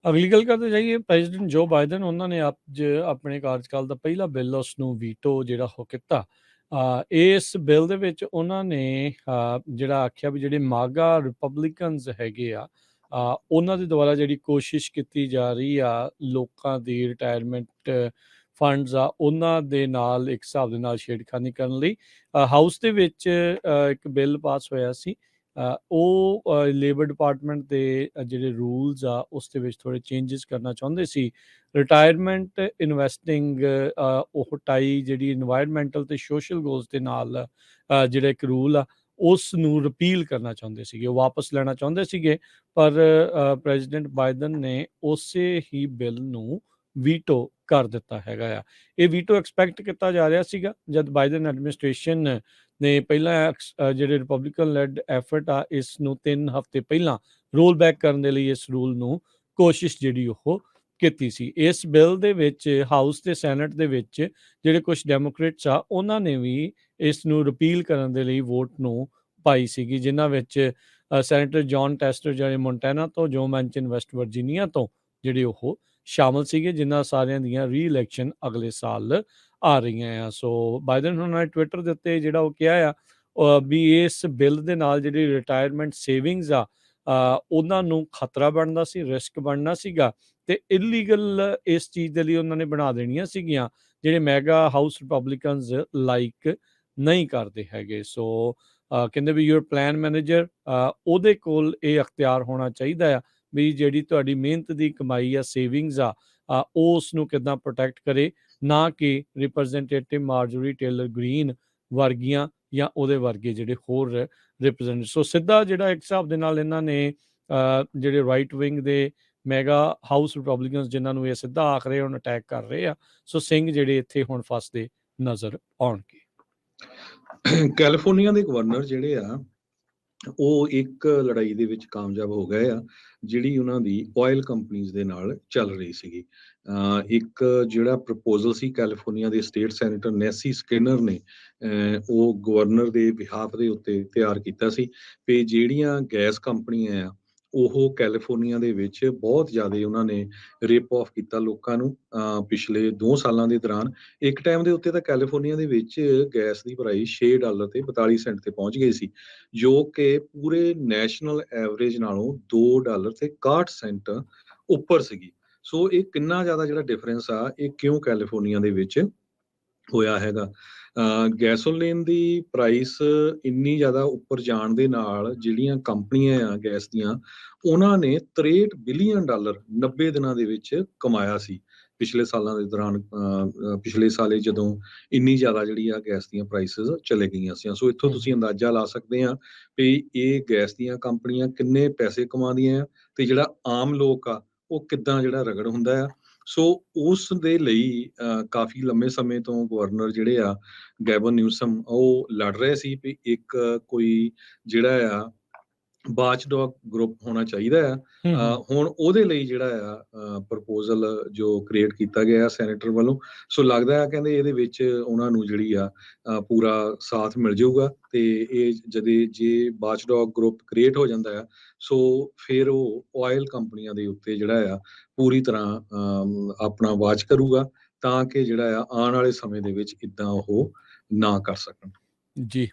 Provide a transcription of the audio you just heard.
ਅਗਲੀ ਗੱਲ ਕਰਦੇ ਜਾਈਏ, ਪ੍ਰੈਜ਼ੀਡੈਂਟ ਜੋ ਬਾਈਡਨ ਉਹਨਾਂ ਨੇ ਅੱਜ ਆਪਣੇ ਕਾਰਜਕਾਲ ਦਾ ਪਹਿਲਾ ਬਿੱਲ ਉਸ ਨੂੰ ਵੀਟੋ ਜਿਹੜਾ ਉਹ ਕੀਤਾ। ਇਸ ਬਿੱਲ ਦੇ ਵਿੱਚ ਉਹਨਾਂ ਨੇ ਜਿਹੜਾ ਆਖਿਆ ਵੀ ਜਿਹੜੇ ਮਾਗਾ ਰਿਪਬਲਿਕਨਸ ਹੈਗੇ ਆ, ਉਹਨਾਂ ਦੇ ਦੁਆਰਾ ਜਿਹੜੀ ਕੋਸ਼ਿਸ਼ ਕੀਤੀ ਜਾ ਰਹੀ ਆ ਲੋਕਾਂ ਦੀ ਰਿਟਾਇਰਮੈਂਟ ਫੰਡਸ ਆ ਉਹਨਾਂ ਦੇ ਨਾਲ ਇੱਕ ਹਿਸਾਬ ਦੇ ਨਾਲ ਛੇੜਖਾਨੀ ਕਰਨ ਲਈ ਹਾਊਸ ਦੇ ਵਿੱਚ ਇੱਕ ਬਿੱਲ ਪਾਸ ਹੋਇਆ ਸੀ। ਉਹ ਲੇਬਰ ਡਿਪਾਰਟਮੈਂਟ ਦੇ ਜਿਹੜੇ ਰੂਲਸ ਆ ਉਸ ਦੇ ਵਿੱਚ ਥੋੜ੍ਹੇ ਚੇਂਜਿਸ ਕਰਨਾ ਚਾਹੁੰਦੇ ਸੀ। ਰਿਟਾਇਰਮੈਂਟ ਇਨਵੈਸਟਿੰਗ ਉਹ ਟਾਈ ਜਿਹੜੀ ਇਨਵਾਇਰਮੈਂਟਲ ਅਤੇ ਸੋਸ਼ਲ ਗੋਲਸ ਦੇ ਨਾਲ ਜਿਹੜਾ ਇੱਕ ਰੂਲ ਆ ਉਸ ਨੂੰ ਰਿਪੀਲ ਕਰਨਾ ਚਾਹੁੰਦੇ ਸੀਗੇ, ਉਹ ਵਾਪਸ ਲੈਣਾ ਚਾਹੁੰਦੇ ਸੀਗੇ। ਪਰ ਪ੍ਰੈਜ਼ੀਡੈਂਟ ਬਾਈਡਨ ਨੇ ਉਸੇ ਹੀ ਬਿੱਲ ਨੂੰ ਵੀਟੋ ਕਰ ਦਿੱਤਾ ਹੈਗਾ ਆ। ਇਹ ਵੀਟੋ ਐਕਸਪੈਕਟ ਕੀਤਾ ਜਾ ਰਿਹਾ ਸੀਗਾ ਜਦ ਬਾਈਡਨ ਐਡਮਿਨਿਸਟ੍ਰੇਸ਼ਨ ਨੇ ਪਹਿਲਾਂ ਜਿਹੜੇ ਰਿਪਬਲਿਕਨ ਲੈਡ ਐਫਰਟ ਆ ਇਸ ਨੂੰ 3 ਹਫ਼ਤੇ ਪਹਿਲਾਂ ਰੋਲ ਬੈਕ ਕਰਨ ਦੇ ਲਈ ਇਸ ਰੂਲ ਨੂੰ ਕੋਸ਼ਿਸ਼ ਜਿਹੜੀ ਉਹ ਕੀਤੀ ਸੀ। ਇਸ ਬਿੱਲ ਦੇ ਵਿੱਚ ਹਾਊਸ ਤੇ ਸੈਨੇਟ ਦੇ ਵਿੱਚ ਜਿਹੜੇ ਕੁਝ ਡੈਮੋਕ੍ਰੇਟਸ ਆ ਉਹਨਾਂ ਨੇ ਵੀ ਇਸ ਨੂੰ ਰਿਪੀਲ ਕਰਨ ਦੇ ਲਈ ਵੋਟ ਨੂੰ ਪਾਈ ਸੀਗੀ, ਜਿਨ੍ਹਾਂ ਵਿੱਚ ਸੈਨੇਟਰ ਜੌਨ ਟੈਸਟਰ ਜਿਹੜੇ ਮੋਂਟਾਨਾ ਤੋਂ, ਜੋ ਮੈਨਚਨ ਵੈਸਟ ਵਰਜੀਨੀਆ ਤੋਂ ਜਿਹੜੇ ਉਹ ਸ਼ਾਮਲ ਸੀਗੇ, ਜਿਨ੍ਹਾਂ ਸਾਰਿਆਂ ਦੀਆਂ ਰੀ ਇਲੈਕਸ਼ਨ ਅਗਲੇ ਸਾਲ ਆ ਰਹੀਆਂ ਆ। ਸੋ ਬਾਈਡਨ ਉਹਨਾਂ ਨੇ ਟਵਿੱਟਰ ਦੇ ਉੱਤੇ ਜਿਹੜਾ ਉਹ ਕਿਹਾ ਆ ਵੀ ਇਸ ਬਿੱਲ ਦੇ ਨਾਲ ਜਿਹੜੀ ਰਿਟਾਇਰਮੈਂਟ ਸੇਵਿੰਗਸ ਆ ਉਹਨਾਂ ਨੂੰ ਖਤਰਾ ਬਣਦਾ ਸੀ, ਰਿਸਕ ਬਣਨਾ ਸੀਗਾ ਤੇ ਇਲੀਗਲ ਇਸ ਚੀਜ਼ ਦੇ ਲਈ ਉਹਨਾਂ ਨੇ ਬਣਾ ਦੇਣੀਆਂ ਸੀਗੀਆਂ ਜਿਹੜੇ ਮੈਗਾ ਹਾਊਸ ਰਿਪਬਲਿਕਨਸ ਲਾਈਕ ਨਹੀਂ ਕਰਦੇ ਹੈਗੇ। ਸੋ ਕਹਿੰਦੇ ਵੀ ਯੂਰ ਪਲਾਨ ਮੈਨੇਜਰ ਉਹਦੇ ਕੋਲ ਇਹ ਅਖਤਿਆਰ ਹੋਣਾ ਚਾਹੀਦਾ ਆ ਵੀ ਜਿਹੜੀ ਤੁਹਾਡੀ ਮਿਹਨਤ ਦੀ ਕਮਾਈ ਆ, ਸੇਵਿੰਗਸ ਆ, ਉਸ ਨੂੰ ਕਿੱਦਾਂ ਪ੍ਰੋਟੈਕਟ ਕਰੇ, ਨਾ ਕਿ ਰਿਪਰੈਜ਼ੈਂਟੇਟਿਵ ਮਾਰਜੋਰੀ ਟੇਲਰ ਗ੍ਰੀਨ ਵਰਗੀਆਂ ਜਾਂ ਉਹਦੇ ਵਰਗੇ ਜਿਹੜੇ ਹੋਰ ਰਿਪਰੈਜ਼ੈਂਟ। ਸੋ ਸਿੱਧਾ ਜਿਹੜਾ ਇੱਕ ਹਿਸਾਬ ਦੇ ਨਾਲ ਇਹਨਾਂ ਨੇ ਜਿਹੜੇ ਰਾਈਟ ਵਿੰਗ ਦੇ ਮੈਗਾ ਹਾਊਸ ਰਿਪਬਲਿਕਨਸ ਜਿਨ੍ਹਾਂ ਨੂੰ ਇਹ ਸਿੱਧਾ ਆਖ ਰਹੇ ਹੁਣ ਅਟੈਕ ਕਰ ਰਹੇ ਆ। ਸੋ ਸਿੰਘ ਜਿਹੜੇ ਇੱਥੇ ਹੁਣ ਫਸਦੇ ਨਜ਼ਰ ਆਉਣਗੇ। ਕੈਲੀਫੋਰਨੀਆ ਦੇ ਗਵਰਨਰ ਜਿਹੜੇ ਆ ਉਹ ਇੱਕ ਲੜਾਈ ਦੇ ਵਿੱਚ ਕਾਮਯਾਬ ਹੋ ਗਏ ਆ ਜਿਹੜੀ ਉਹਨਾਂ ਦੀ ਆਇਲ ਕੰਪਨੀਜ਼ ਦੇ ਨਾਲ ਚੱਲ ਰਹੀ ਸੀਗੀ। ਇੱਕ ਜਿਹੜਾ ਪ੍ਰਪੋਜ਼ਲ ਸੀ ਕੈਲੀਫੋਰਨੀਆ ਦੇ ਸਟੇਟ ਸੈਨੇਟਰ ਨੈਸੀ ਸਕਿਨਰ ਨੇ ਉਹ ਗਵਰਨਰ ਦੇ ਬਿਹਾਫ ਦੇ ਉੱਤੇ ਤਿਆਰ ਕੀਤਾ ਸੀ ਵੀ ਜਿਹੜੀਆਂ ਗੈਸ ਕੰਪਨੀਆਂ ਆ ਉਹ ਕੈਲੀਫੋਰਨੀਆ ਦੇ ਵਿੱਚ ਬਹੁਤ ਜ਼ਿਆਦਾ ਉਹਨਾਂ ਨੇ ਰੇਪ ਆਫ ਕੀਤਾ ਲੋਕਾਂ ਨੂੰ ਪਿਛਲੇ 2 ਸਾਲਾਂ ਦੇ ਦੌਰਾਨ। ਇੱਕ ਟਾਈਮ ਦੇ ਉੱਤੇ ਤਾਂ ਕੈਲੀਫੋਰਨੀਆ ਦੇ ਵਿੱਚ ਗੈਸ ਦੀ ਪ੍ਰਾਈਸ $6 ਤੇ 42 ਸੈਂਟ ਤੇ ਪਹੁੰਚ ਗਈ ਸੀ, ਜੋ ਕਿ ਪੂਰੇ ਨੈਸ਼ਨਲ ਐਵਰੇਜ ਨਾਲੋਂ $2 ਤੇ 61 ਸੈਂਟ ਉੱਪਰ ਸੀਗੀ। ਸੋ ਇਹ ਕਿੰਨਾ ਜ਼ਿਆਦਾ ਜਿਹੜਾ ਡਿਫਰੈਂਸ ਆ ਇਹ ਕਿਉਂ ਕੈਲੀਫੋਰਨੀਆ ਦੇ ਵਿੱਚ ਹੋਇਆ ਹੈਗਾ। ਗੈਸੋਲੀਨ ਦੀ ਪ੍ਰਾਈਸ ਇੰਨੀ ਜ਼ਿਆਦਾ ਉੱਪਰ ਜਾਣ ਦੇ ਨਾਲ ਜਿਹੜੀਆਂ ਕੰਪਨੀਆਂ ਆ ਗੈਸ ਦੀਆਂ ਉਹਨਾਂ ਨੇ $63 ਬਿਲੀਅਨ 90 ਦਿਨਾਂ ਦੇ ਵਿੱਚ ਕਮਾਇਆ ਸੀ ਪਿਛਲੇ ਸਾਲਾਂ ਦੇ ਦੌਰਾਨ। ਪਿਛਲੇ ਸਾਲੇ ਜਦੋਂ ਇੰਨੀ ਜ਼ਿਆਦਾ ਜਿਹੜੀ ਆ ਗੈਸ ਦੀਆਂ ਪ੍ਰਾਈਸਿਸ ਚਲੇ ਗਈਆਂ ਸੀ। ਸੋ ਇੱਥੋਂ ਤੁਸੀਂ ਅੰਦਾਜ਼ਾ ਲਾ ਸਕਦੇ ਆ ਵੀ ਇਹ ਗੈਸ ਦੀਆਂ ਕੰਪਨੀਆਂ ਕਿੰਨੇ ਪੈਸੇ ਕਮਾਉਂਦੀਆਂ ਆ ਤੇ ਜਿਹੜਾ ਆਮ ਲੋਕ ਆ ਉਹ ਕਿੱਦਾਂ ਜਿਹੜਾ ਰਗੜ ਹੁੰਦਾ ਆ। ਸੋ ਉਸ ਦੇ ਲਈ ਕਾਫੀ ਲੰਮੇ ਸਮੇਂ ਤੋਂ ਗਵਰਨਰ ਜਿਹੜੇ ਆ ਗੈਵਨ ਨਿਊਸਮ ਉਹ ਲੜ ਰਹੇ ਸੀ ਵੀ ਇੱਕ ਕੋਈ ਜਿਹੜਾ ਆ ਵਾਚਡੌਗ ਗਰੁੱਪ ਹੋਣਾ ਚਾਹੀਦਾ ਆ। ਹੁਣ ਉਹਦੇ ਲਈ ਜਿਹੜਾ ਆ ਪ੍ਰਪੋਜ਼ਲ ਜੋ ਕ੍ਰੀਏਟ ਕੀਤਾ ਗਿਆ ਸੈਨੇਟਰ ਵੱਲੋਂ, ਸੋ ਲੱਗਦਾ ਆ ਕਹਿੰਦੇ ਇਹਦੇ ਵਿੱਚ ਉਹਨਾਂ ਨੂੰ ਜਿਹੜੀ ਆ ਪੂਰਾ ਸਾਥ ਮਿਲ ਜਾਊਗਾ ਤੇ ਇਹ ਜੇ ਵਾਚਡੌਗ ਗਰੁੱਪ ਕ੍ਰੀਏਟ ਹੋ ਜਾਂਦਾ ਆ ਸੋ ਫਿਰ ਉਹ ਆਇਲ ਕੰਪਨੀਆਂ ਦੇ ਉੱਤੇ ਜਿਹੜਾ ਆ ਪੂਰੀ ਤਰ੍ਹਾਂ ਆਪਣਾ ਵਾਚ ਕਰੂਗਾ ਤਾਂ ਕਿ ਜਿਹੜਾ ਆ ਆਉਣ ਵਾਲੇ ਸਮੇਂ ਦੇ ਵਿੱਚ ਇੱਦਾਂ ਉਹ ਨਾ ਕਰ ਸਕਣ। ਜੀ